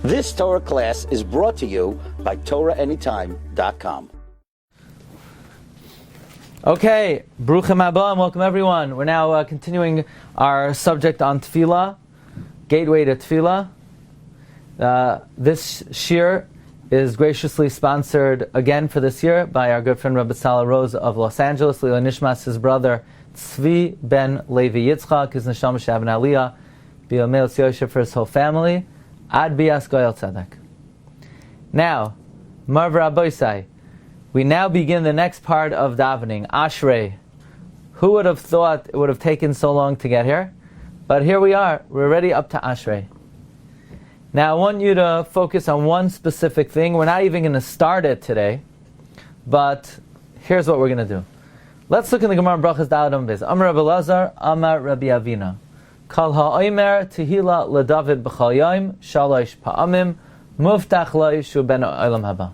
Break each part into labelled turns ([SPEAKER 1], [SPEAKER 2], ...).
[SPEAKER 1] This Torah class is brought to you by TorahAnytime.com.
[SPEAKER 2] Okay, Bruchim Haba and welcome everyone. We're now continuing our subject on Tefilla, Gateway to Tefilla. This Shiur is graciously sponsored again for this year by our good friend Rabbi Rose of Los Angeles, Lila Nishmas, his brother Tzvi ben Levi Yitzchak, his Neshama Shavin Aliyah, B'Yomei Yosef for his whole family. Ad Bias Goyal Tzedek. Now, Marv Rabbi, we now begin the next part of davening, Ashrei. Who would have thought it would have taken so long to get here? But here we are, we're already up to Ashrei. Now I want you to focus on one specific thing. We're not even going to start it today, but here's what we're going to do. Let's look in the Gemara Brachas Da'adam Biz. Amar Rabbi Lazar, Amar Rabbi Avina. Kal ha'omer tehila leDavid b'chal yom shalosh pa'amim muftach lo shu ben olam haba.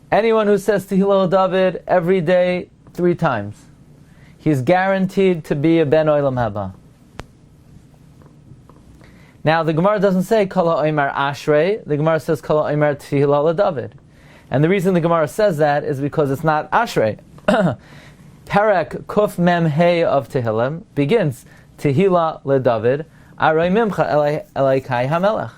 [SPEAKER 2] Anyone who says tehila leDavid every day 3 times, he's guaranteed to be a ben olam haba. Now the Gemara doesn't say kal ha'omer Ashrei. The Gemara says kal ha'omer tehila leDavid, and the reason the Gemara says that is because it's not Ashrei. Perek Kuf Mem Hey of Tehillim begins Tehila leDavid, Arei Mimcha Elaikai HaMelech.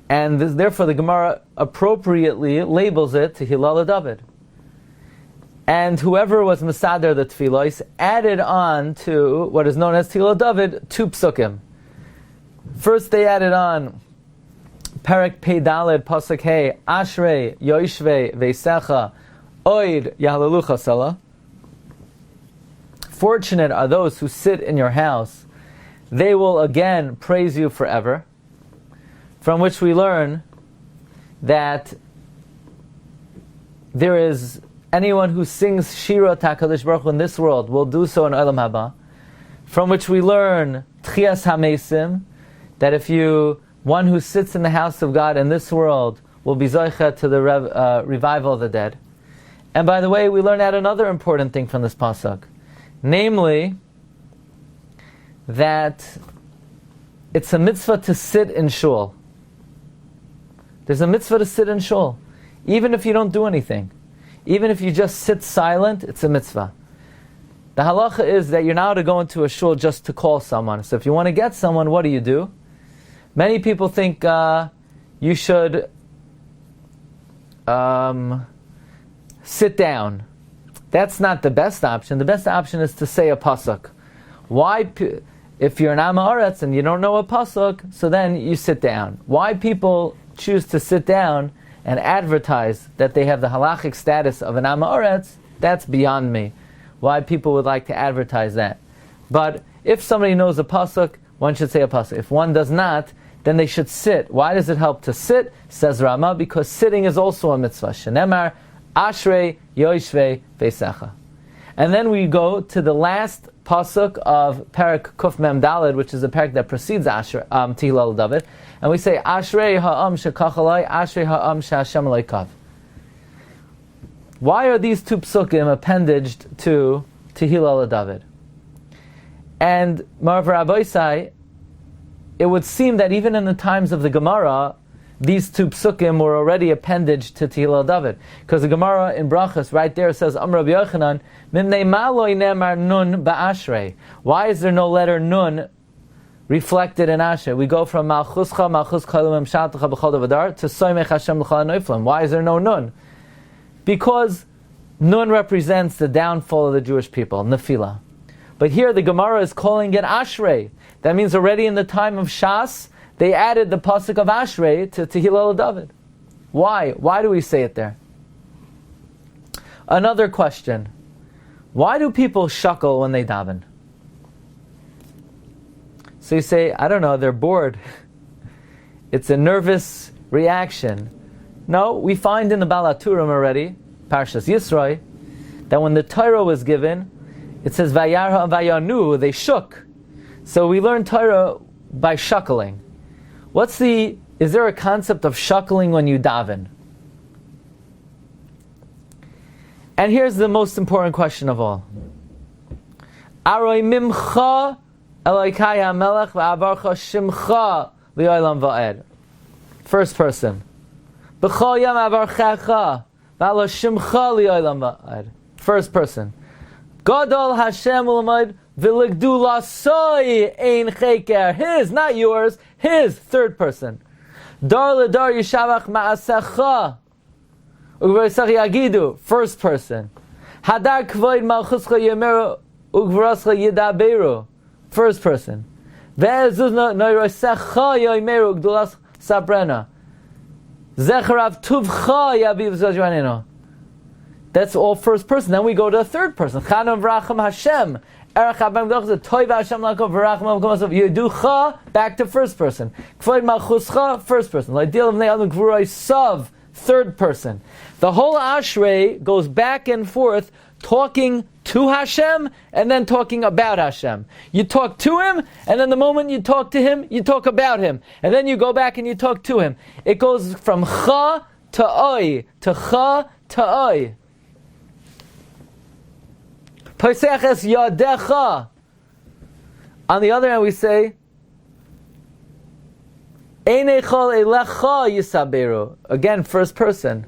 [SPEAKER 2] And therefore the Gemara appropriately labels it Tehila leDavid. And whoever was Mesader the Tefillos added on to what is known as Tehila leDavid 2 psukim. First they added on Perek Pei Daled Pasuk Hey Ashrei Yoishvei Veisecha Oid Yahalalucha Salah. Fortunate are those who sit in your house, they will again praise you forever. From which we learn that there is anyone who sings Shira Takadish Baruch Hu in this world will do so in Olam Haba. From which we learn Tchias HaMesim, that if one who sits in the house of God in this world will be Zoicha to the revival of the dead. And by the way, we learn out another important thing from this pasuk. Namely, that it's a mitzvah to sit in shul. There's a mitzvah to sit in shul. Even if you don't do anything. Even if you just sit silent, it's a mitzvah. The halacha is that you're not to go into a shul just to call someone. So if you want to get someone, what do? Many people think you should sit down. That's not the best option. The best option is to say a pasuk. Why, if you're an Amaretz and you don't know a pasuk, so then you sit down. Why people choose to sit down and advertise that they have the halachic status of an Amaretz, that's beyond me. Why people would like to advertise that. But if somebody knows a pasuk, one should say a pasuk. If one does not, then they should sit. Why does it help to sit? Says Rama, because sitting is also a mitzvah. Shenemar Ashrei Yoishvei Veisecha. And then we go to the last pasuk of Perek Kuf Mem Daled, which is a perek that precedes Tehila leDavid, and we say Ashrei ha'am shekachalai, Ashrei ha'am she'Hashem loikav. Why are these 2 psukim appendaged to Tehila leDavid? And Marv Rabbi, it would seem that even in the times of the Gemara, these 2 psukim were already appendaged to Tehila leDavid. Because the Gemara in Brachas right there says, Amar Rabbi Yochanan, Mimnei maloi nemar nun ba'ashrei. Why is there no letter nun reflected in Ashrei? We go from Malchuscha, Malchus Kalim Shaltacha B'chol Davadar to Soimech Hashem L'chol HaNoiflim. Why is there no nun? Because nun represents the downfall of the Jewish people, Nefilla. But here the Gemara is calling it Ashrei. That means already in the time of Shas, they added the pasuk of Ashrei to Tehila leDavid. Why? Why do we say it there? Another question. Why do people shuckle when they daven? So you say, I don't know, they're bored. It's a nervous reaction. No, we find in the Balaturim already, Parshas Yisroi, that when the Torah was given, it says, Vayarha and Vayanu, they shook. So we learn Torah by shuckling. Is there a concept of shuckling when you daven? And here's the most important question of all. Aroi mimcha Elokei HaMelech v'avarcha shimcha li'olam va'ed. First person. B'chol yom avarchecha v'alo shimcha li'olam va'ed. First person. Gadol Hashem u'lamod v'ligdu lasoi ein cheker. His, not yours. His. Third person. Dar l'dar yishavach ma'asecha u'gv'rasach yagidu. First person. Hadar kvoid malchuscha yemeru u'gv'rascha yidaberu. First person. Ve'ezuz noirasecha yomeru u'gdulas sabrena. Zecharav tuvcha yaviv zajwaneno. That's all first person. Then we go to the third person. Chanam v'racham Hashem. Erech habam gdochza toiv Hashem lakov v'racham avkomasov. Yeducha, back to first person. Kvoid malchuscha, first person. L'idil of ne'adam gvuroi sav, third person. The whole Ashrei goes back and forth talking to Hashem and then talking about Hashem. You talk to Him, and then the moment you talk to Him, you talk about Him. And then you go back and you talk to Him. It goes from Cha to Oi, to Cha to Oi. Poseches Yadecha. On the other hand, we say Einechol Elecha Yisaberu. Again, first person.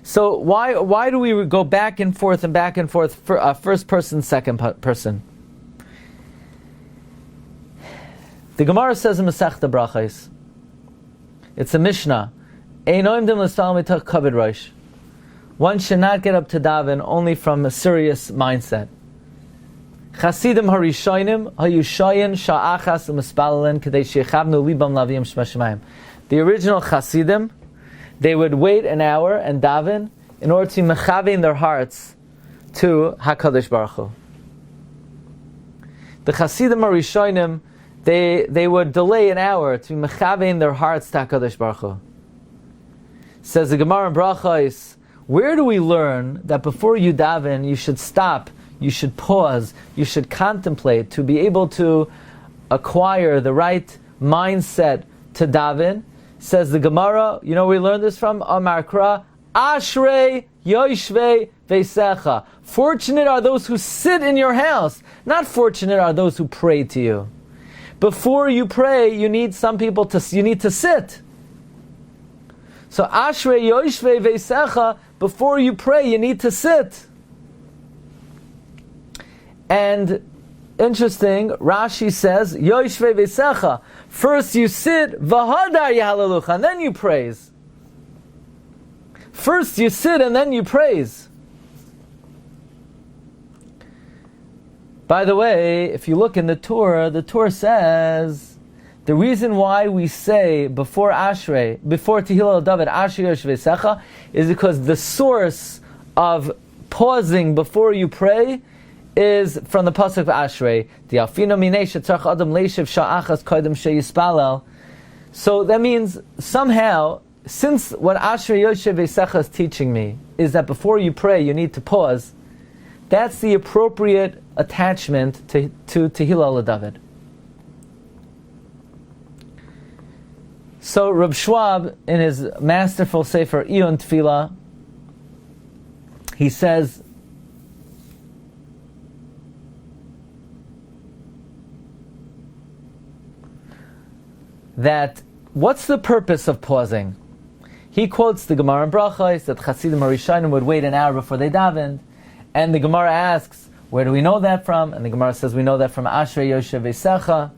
[SPEAKER 2] So why do we go back and forth for first person, second person? The Gemara says in Masechta Brachos, it's a Mishnah. Einoim dim l'stal mitach kavod rosh. One should not get up to daven only from a serious mindset. Chasidim harishonim hayushayin sha'achas u'mispalelin k'dei sheyechavnu libam laviyim shema shemayim. The original Chasidim, they would wait an hour and daven in order to mechavein their hearts to HaKadosh Baruch Hu. The Chasidim harishonim, they would delay an hour to mechavein their hearts to HaKadosh Baruch Hu. Says the Gemara in Brachos, where do we learn that before you daven, you should stop, you should pause, you should contemplate to be able to acquire the right mindset to daven? Says the Gemara, you know where we learn this from? Amar Kra, Ashrei Yoshvei Veisecha. Fortunate are those who sit in your house. Not fortunate are those who pray to you. Before you pray, you need you need to sit. So Ashrei Yoshvei Veisecha, before you pray, you need to sit. And interesting, Rashi says, Yoshvei Veisecha. First you sit, V'hadar Yehalelucha, and then you praise. First you sit and then you praise. By the way, if you look in the Torah says, the reason why we say before Ashrei, before Tehillah David, Ashrei Yoshvei Veisecha, is because the source of pausing before you pray is from the pasuk of Ashrei. So that means somehow, since what Ashrei Yoshvei Veisecha is teaching me is that before you pray you need to pause, that's the appropriate attachment to Tehillah David. So Reb Schwab, in his masterful sefer Iyun Tefilla, he says that what's the purpose of pausing? He quotes the Gemara in Brachos that Chasidim Harishonim would wait an hour before they davened, and the Gemara asks, where do we know that from? And the Gemara says we know that from Ashrei Yoshvei Veisecha,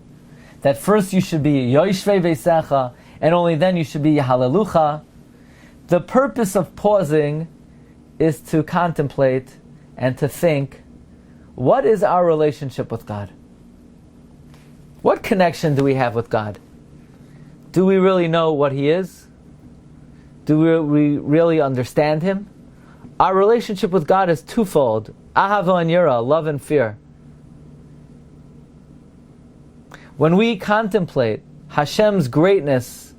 [SPEAKER 2] that first you should be Yoshvei Veisecha, and only then you should be Hallelujah. The purpose of pausing is to contemplate and to think, what is our relationship with God? What connection do we have with God? Do we really know what He is? Do we really understand Him? Our relationship with God is twofold. Ahava and Yira, love and fear. When we contemplate Hashem's greatness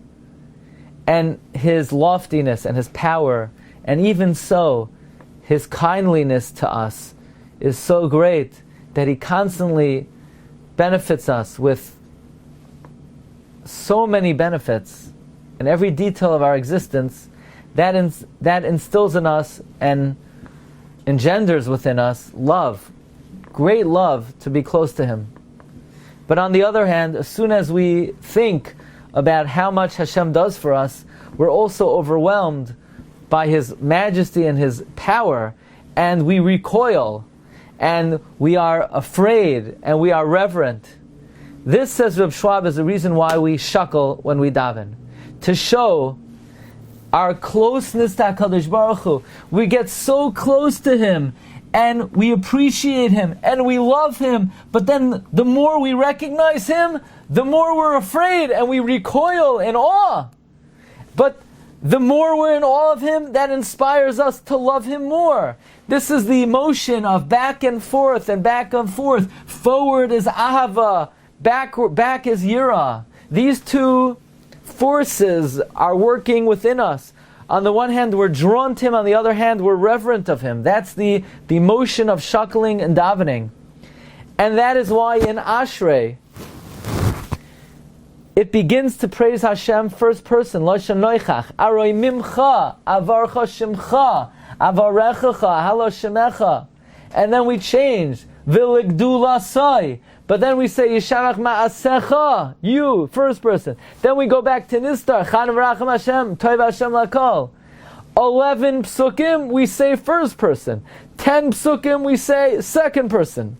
[SPEAKER 2] and His loftiness and His power, and even so, His kindliness to us is so great that He constantly benefits us with so many benefits in every detail of our existence, that instills in us and engenders within us love. great love to be close to Him. But on the other hand, as soon as we think about how much Hashem does for us, we're also overwhelmed by His majesty and His power, and we recoil, and we are afraid, and we are reverent. This, says Reb Schwab, is the reason why we shuckle when we daven. To show our closeness to HaKadosh Baruch Hu. We get so close to Him, and we appreciate Him, and we love Him, but then the more we recognize Him, the more we're afraid, and we recoil in awe. But the more we're in awe of Him, that inspires us to love Him more. This is the emotion of back and forth and back and forth. Forward is ahava, back is yira. These two forces are working within us. On the one hand, we're drawn to Him. On the other hand, we're reverent of Him. That's the motion of shuckling and davening. And that is why in Ashrei, it begins to praise Hashem first person. Lashon noichach. Aroi mimcha, avarcha shimcha, avarechacha, halo shemecha. And then we change. Viligdu lasai. But then we say Yisharach ma'asecha, you, first person. Then we go back to Nistar, Chan v'racham Hashem, Toiv Hashem lakol. 11 psukim, we say first person. 10 psukim, we say second person.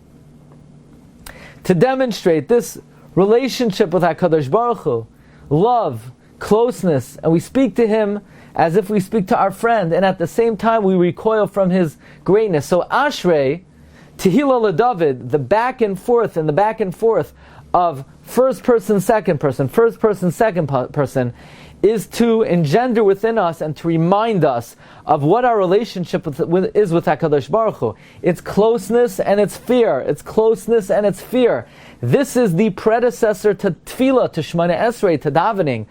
[SPEAKER 2] To demonstrate this relationship with HaKadosh Baruch Hu, love, closeness, and we speak to Him as if we speak to our friend, and at the same time we recoil from His greatness. So Ashrei, Tehillah LeDavid, the back and forth of first person, second person, is to engender within us and to remind us of what our relationship is with HaKadosh Baruch Hu. It's closeness and it's fear. It's closeness and it's fear. This is the predecessor to Tefilla, to Shemona Esrei, to davening,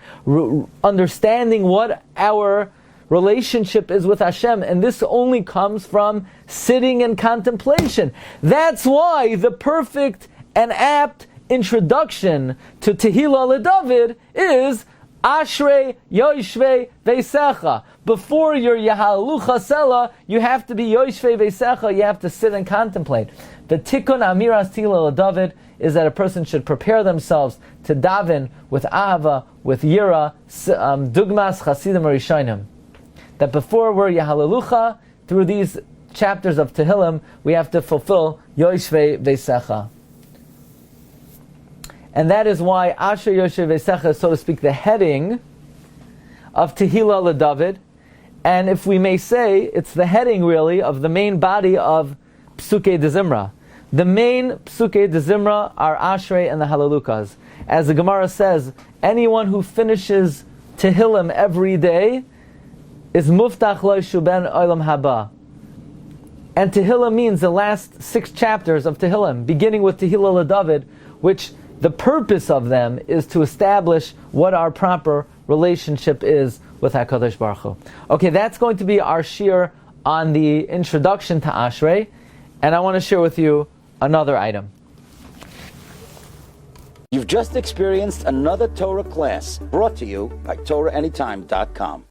[SPEAKER 2] understanding what our relationship is with Hashem, and this only comes from sitting in contemplation. That's why the perfect and apt introduction to Tehillah LeDavid is Ashrei Yoshvei Veisecha. Before your Yahalu Chasela, you have to be Yoshvei Veisecha, you have to sit and contemplate. The Tikkun Amiras Tehillah LeDavid is that a person should prepare themselves to daven with Ahava, with Yira, Dugmas Chasidim Rishonim. That before we're Yahalalucha, through these chapters of Tehillim, we have to fulfill Yoshvei Veisecha. And that is why Asher Yoshvei Veisecha is, so to speak, the heading of Tehillah LeDavid. And if we may say, it's the heading really of the main body of Psukei de Zimra. The main Psukei de Zimra are Ashrei and the Halalukas. As the Gemara says, anyone who finishes Tehillim every day is muftach lo shuben olam haba. And Tehillah means the last 6 chapters of Tehillim, beginning with Tehillah LeDavid, which the purpose of them is to establish what our proper relationship is with HaKadosh Baruch Hu. Okay, that's going to be our shiur on the introduction to Ashrei, and I want to share with you another item.
[SPEAKER 1] You've just experienced another Torah class brought to you by TorahAnytime.com.